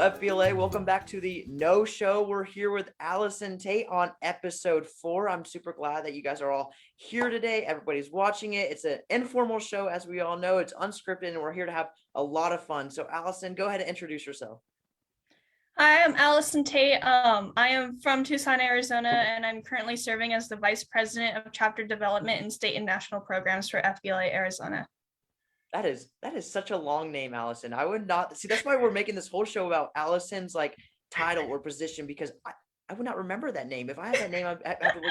FBLA, welcome back to the No Show. We're here with Allison Tate on episode 4. I'm super glad that you guys are all here today. Everybody's watching it. It's an informal show, as we all know. It's unscripted, and we're here to have a lot of fun. So, Allison, go ahead and introduce yourself. Hi, I'm Allison Tate. I am from Tucson, Arizona, and I'm currently serving as the Vice President of Chapter Development and State and National Programs for FBLA Arizona. That is such a long name, Allison. I would not see. That's why we're making this whole show about Allison's title or position, because I would not remember that name. If I had that name, I'd have to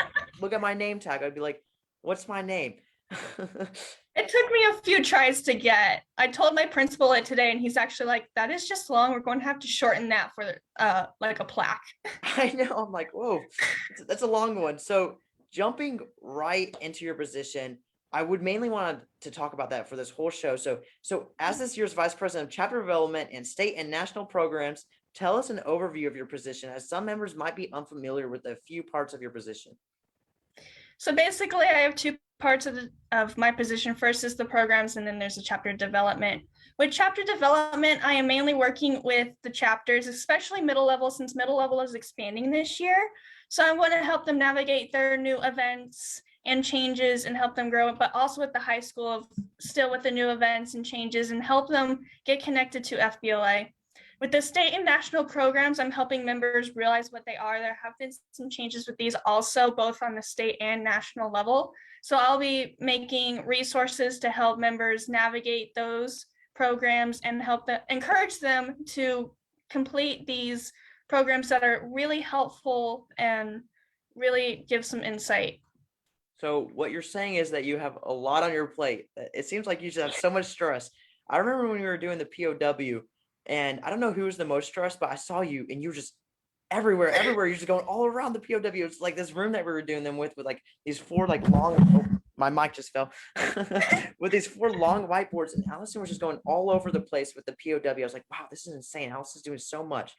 look at my name tag. I'd be like, "What's my name?" It took me a few tries to get. I told my principal it today, and he's actually like, "That is just long. We're going to have to shorten that for like a plaque." I know. I'm like, whoa, that's a long one. So jumping right into your position, I would mainly want to talk about that for this whole show. So as this year's Vice President of Chapter Development and State and National Programs, tell us an overview of your position, as some members might be unfamiliar with a few parts of your position. So basically, I have two parts of my position. First is the programs, and then there's the chapter development. With chapter development, I am mainly working with the chapters, especially middle level, since middle level is expanding this year. So I want to help them navigate their new events and changes and help them grow, but also with the high school, still with the new events and changes, and help them get connected to FBLA. With the state and national programs, I'm helping members realize what they are. There have been some changes with these also, both on the state and national level. So I'll be making resources to help members navigate those programs and help them, encourage them to complete these programs that are really helpful and really give some insight. So what you're saying is that you have a lot on your plate. It seems like you just have so much stress. I remember when we were doing the POW, and I don't know who was the most stressed, but I saw you, and you were just everywhere. You're just going all around the POW. It's like this room that we were doing them with like these four long. Oh, my mic just fell. With these four long whiteboards, and Allison was just going all over the place with the POW. I was like, wow, this is insane. Allison's doing so much.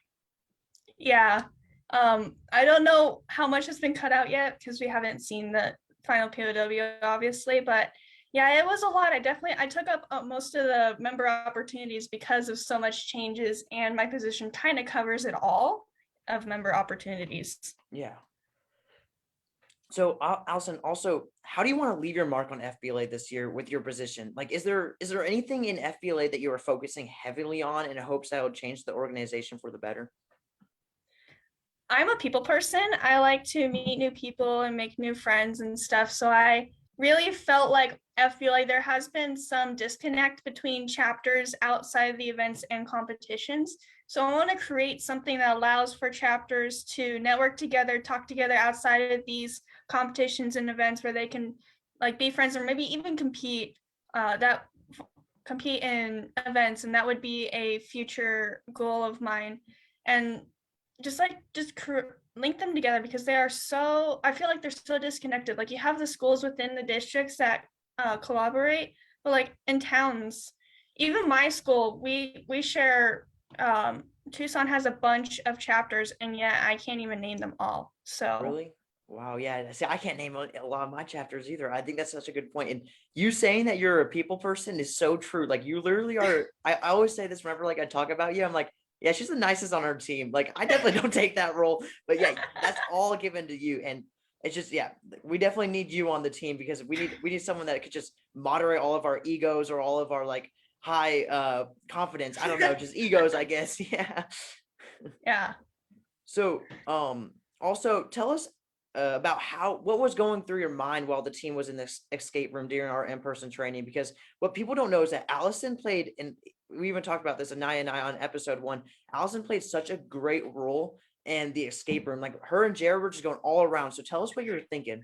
Yeah. I don't know how much has been cut out yet because we haven't seen the final POW, obviously, but yeah, it was a lot. I took up most of the member opportunities because of so much changes, and my position kind of covers it all of member opportunities. Yeah. So Allison, also, how do you want to leave your mark on FBLA this year with your position? Like, is there anything in FBLA that you are focusing heavily on in hopes that will change the organization for the better? I'm a people person. I like to meet new people and make new friends and stuff. So I really felt like FBLA, there has been some disconnect between chapters outside of the events and competitions. So I want to create something that allows for chapters to network together, talk together outside of these competitions and events where they can be friends or maybe even compete in events. And that would be a future goal of mine. And just link them together, because I feel like they're so disconnected. Like, you have the schools within the districts that collaborate, but like in towns, even my school, we share, Tucson has a bunch of chapters, and yet I can't even name them all. So Really? Wow. Yeah. See, I can't name a lot of my chapters either. I think that's such a good point. And you saying that you're a people person is so true. Like, you literally are. I always say this whenever I talk about you. I'm like, yeah, she's the nicest on our team. Like, I definitely don't take that role, but yeah, that's all given to you. And it's just, yeah, we definitely need you on the team, because we need someone that could just moderate all of our egos or all of our high confidence. I don't know, just egos, I guess. Yeah. yeah. So also tell us about what was going through your mind while the team was in this escape room during our in-person training, because what people don't know is that Allison played, and we even talked about this, Anaya and I, on episode 1. Allison played such a great role in the escape room. Like, her and Jared were just going all around. So tell us what you were thinking.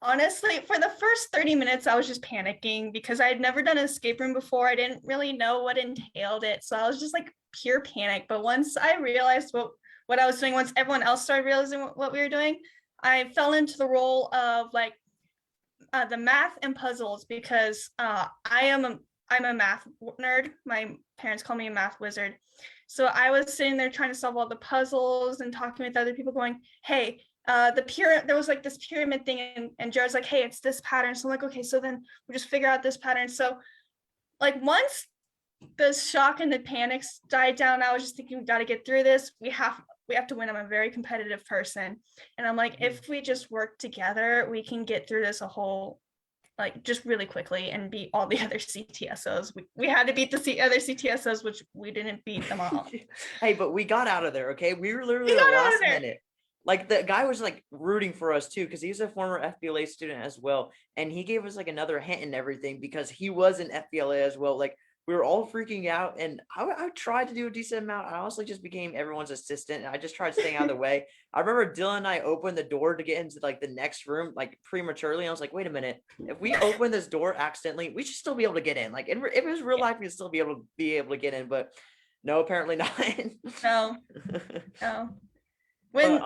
Honestly, for the first 30 minutes, I was just panicking because I had never done an escape room before. I didn't really know what entailed it. So I was just pure panic. But once I realized what I was doing, once everyone else started realizing what we were doing, I fell into the role of the math and puzzles, because I'm a math nerd. My parents call me a math wizard. So I was sitting there trying to solve all the puzzles and talking with other people, going, hey, there was this pyramid thing, and Jared's like, hey, it's this pattern. So I'm like, okay, so then we'll just figure out this pattern. So once the shock and the panics died down, I was just thinking, we got to get through this. We have to win. I'm a very competitive person. And I'm like, if we just work together, we can get through this like just really quickly and beat all the other CTSOs. We had to beat the other CTSOs, which we didn't beat them all. Hey, but we got out of there, okay? We were literally We the got out of last there. minute. Like the guy was like rooting for us too, because he's a former FBLA student as well. And he gave us like another hint and everything because he was an FBLA as well. Like we were all freaking out, and I tried to do a decent amount. I honestly just became everyone's assistant, and I just tried staying out of the way. I remember Dylan and I opened the door to get into like the next room like prematurely. I was like, wait a minute, if we open this door accidentally, we should still be able to get in. Like if it was real life, we'd still be able to get in, but no, apparently not. No, no. But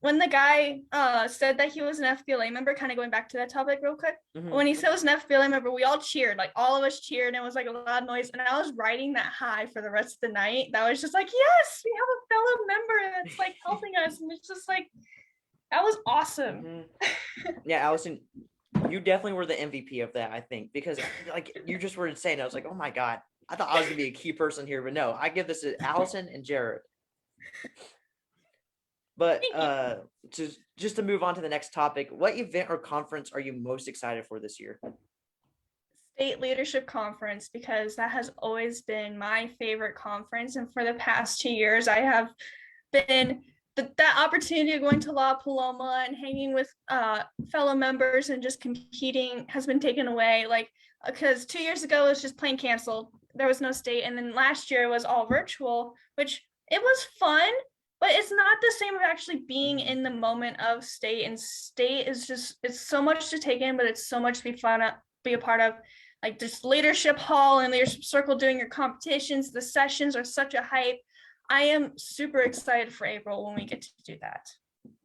When the guy said that he was an FBLA member, kind of going back to that topic real quick, when he said he was an FBLA member, we all cheered, like all of us cheered, and it was like a loud noise. And I was riding that high for the rest of the night. That was just like, yes, we have a fellow member that's like helping us, and it's just like that was awesome. Yeah, Allison, you definitely were the MVP of that, I think, because like you just were insane. I was like, oh my God, I thought I was gonna be a key person here, but no, I give this to Allison and Jared. But just to move on to the next topic, what event or conference are you most excited for this year? State Leadership Conference, because that has always been my favorite conference. And for the past 2 years, I have been that opportunity of going to La Paloma and hanging with fellow members and just competing has been taken away. Like, because 2 years ago, it was just plain canceled. There was no state. And then last year it was all virtual, which it was fun, but it's not the same of actually being in the moment of state. And state is just, it's so much to take in, but it's so much to be a part of. Like this leadership hall and leadership circle, doing your competitions, the sessions are such a hype. I am super excited for April when we get to do that.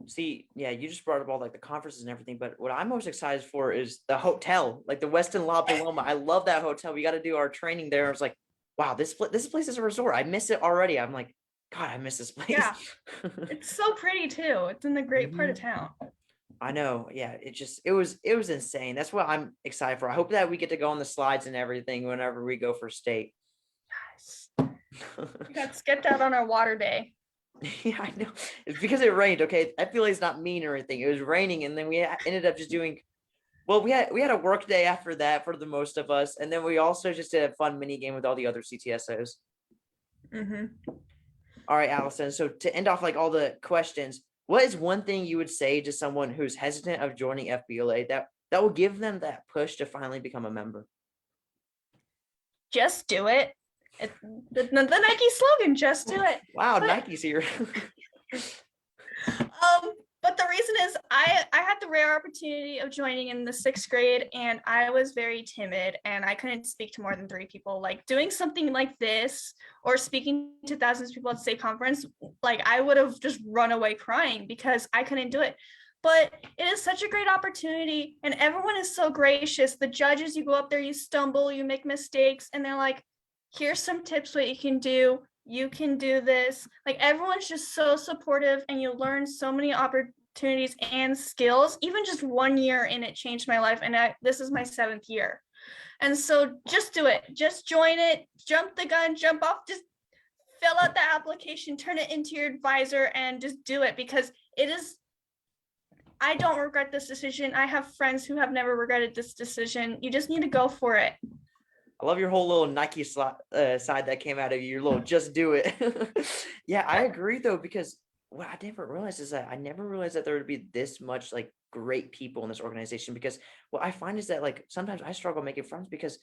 See, yeah, you just brought up all like the conferences and everything, but what I'm most excited for is the hotel, like the Westin La Paloma. I love that hotel. We got to do our training there. I was like, wow, this place is a resort. I miss it already. I'm like, God, I miss this place. Yeah, it's so pretty too. It's in a great part of town. I know. Yeah, it was insane. That's what I'm excited for. I hope that we get to go on the slides and everything whenever we go for state. Yes. We got skipped out on our water day. Yeah, I know. It's because it rained. Okay, I feel like it's not mean or anything. It was raining, and then we ended up just doing. Well, we had a work day after that for the most of us, and then we also just did a fun mini game with all the other CTSOs. All right, Allison. So to end off like all the questions, what is one thing you would say to someone who's hesitant of joining FBLA that will give them that push to finally become a member? Just do it. The Nike slogan, just do it. Wow, Nike's here. But the reason is I had the rare opportunity of joining in the 6th grade, and I was very timid and I couldn't speak to more than 3 people. Like doing something like this or speaking to thousands of people at state conference, like I would have just run away crying because I couldn't do it. But it is such a great opportunity and everyone is so gracious. The judges, you go up there, you stumble, you make mistakes, and they're like, here's some tips what you can do. You can do this. Like everyone's just so supportive and you learn so many opportunities and skills. Even just 1 year in it changed my life, and this is my 7th year. And so just do it. Just join it. Jump the gun, jump off, just fill out the application, turn it into your advisor, and just do it, because it is, I don't regret this decision. I have friends who have never regretted this decision. You just need to go for it. I love your whole little Nike side that came out of you, your little just do it. Yeah, I agree though, because what I never realized is that there would be this much like great people in this organization, because what I find is that like sometimes I struggle making friends because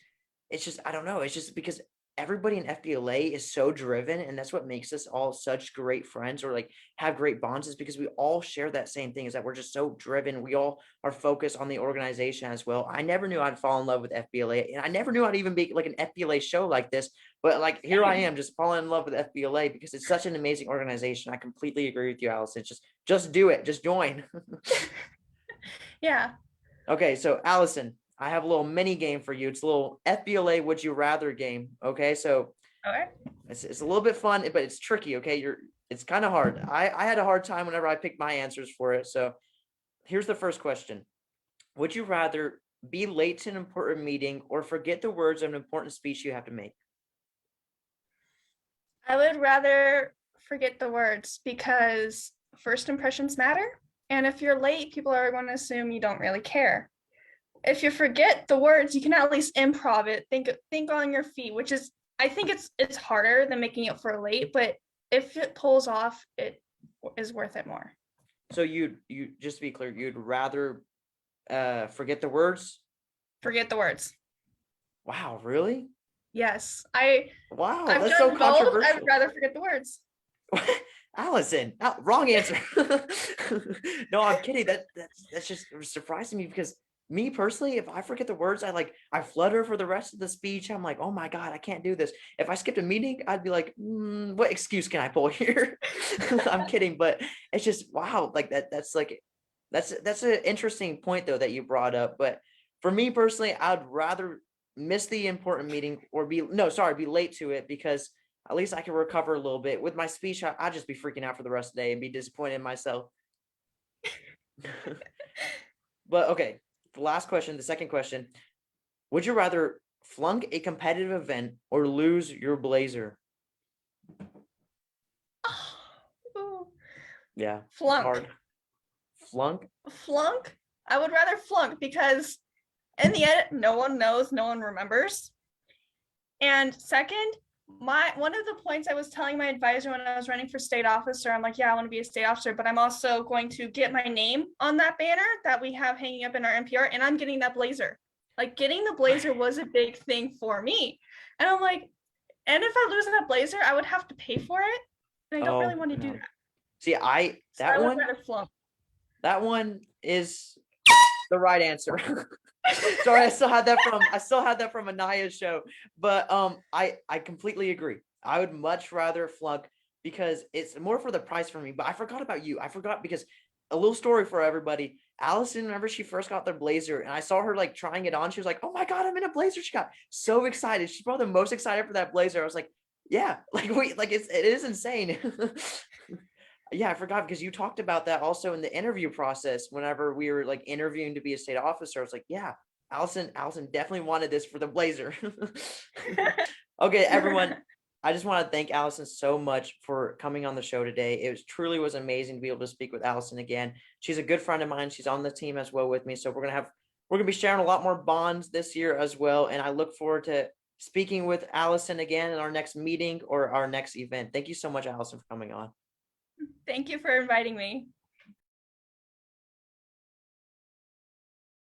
it's just, I don't know, it's just because everybody in FBLA is so driven, and that's what makes us all such great friends or like have great bonds, is because we all share that same thing, is that we're just so driven. We all are focused on the organization as well. I never knew I'd fall in love with FBLA, and I never knew I'd even be like an FBLA show like this, but like here I am just falling in love with FBLA because it's such an amazing organization. I completely agree with you, Allison. Just do it, just join. Yeah. Okay, so Allison, I have a little mini game for you. It's a little FBLA Would You Rather game. Okay, so Okay. it's a little bit fun, but it's tricky. Okay, it's kind of hard. I had a hard time whenever I picked my answers for it. So here's the first question: would you rather be late to an important meeting or forget the words of an important speech you have to make? I would rather forget the words because first impressions matter. And if you're late, people are going to assume you don't really care. If you forget the words, you can at least improv it. Think on your feet, which is I think it's harder than making it for late, but if it pulls off, it is worth it more. So you just to be clear, you'd rather forget the words? Forget the words. Wow, really? Yes. Wow, I've that's so done both. I would controversial. rather forget the words. Allison, wrong answer. No, I'm kidding. That's just surprising me because me personally, if I forget the words, I flutter for the rest of the speech. I'm like, oh my God, I can't do this. If I skipped a meeting, I'd be like, what excuse can I pull here? I'm kidding, but it's just wow, like that's an interesting point though that you brought up. But for me personally, I'd rather miss the important meeting or be late to it because at least I can recover a little bit. With my speech, I'd just be freaking out for the rest of the day and be disappointed in myself. But okay, the last question, the second question. Would you rather flunk a competitive event or lose your blazer? Ooh. Yeah, it's Flunk. hard. Flunk? Flunk? I would rather flunk because in the end, no one knows, no one remembers. And second, one of the points I was telling my advisor when I was running for state officer, I'm like, yeah, I want to be a state officer, but I'm also going to get my name on that banner that we have hanging up in our NPR, and I'm getting that blazer. Like getting the blazer was a big thing for me. And I'm like, and if I lose that blazer, I would have to pay for it. And I don't really Oh, want to do no. that. See, So I would rather flunk. that one is the right answer. Sorry, I still had that from Anaya's show, but I completely agree. I would much rather flunk because it's more for the price for me. But I forgot about you. I forgot because a little story for everybody. Allison, whenever she first got the blazer, and I saw her like trying it on, she was like, "Oh my God, I'm in a blazer!" She got so excited. She's probably the most excited for that blazer. I was like, "Yeah, it is insane." Yeah, I forgot because you talked about that also in the interview process whenever we were like interviewing to be a state officer. I was like, yeah, Allison definitely wanted this for the blazer. Okay, everyone. I just want to thank Allison so much for coming on the show today. It was truly was amazing to be able to speak with Allison again. She's a good friend of mine. She's on the team as well with me. So we're gonna be sharing a lot more bonds this year as well. And I look forward to speaking with Allison again in our next meeting or our next event. Thank you so much, Allison, for coming on. Thank you for inviting me.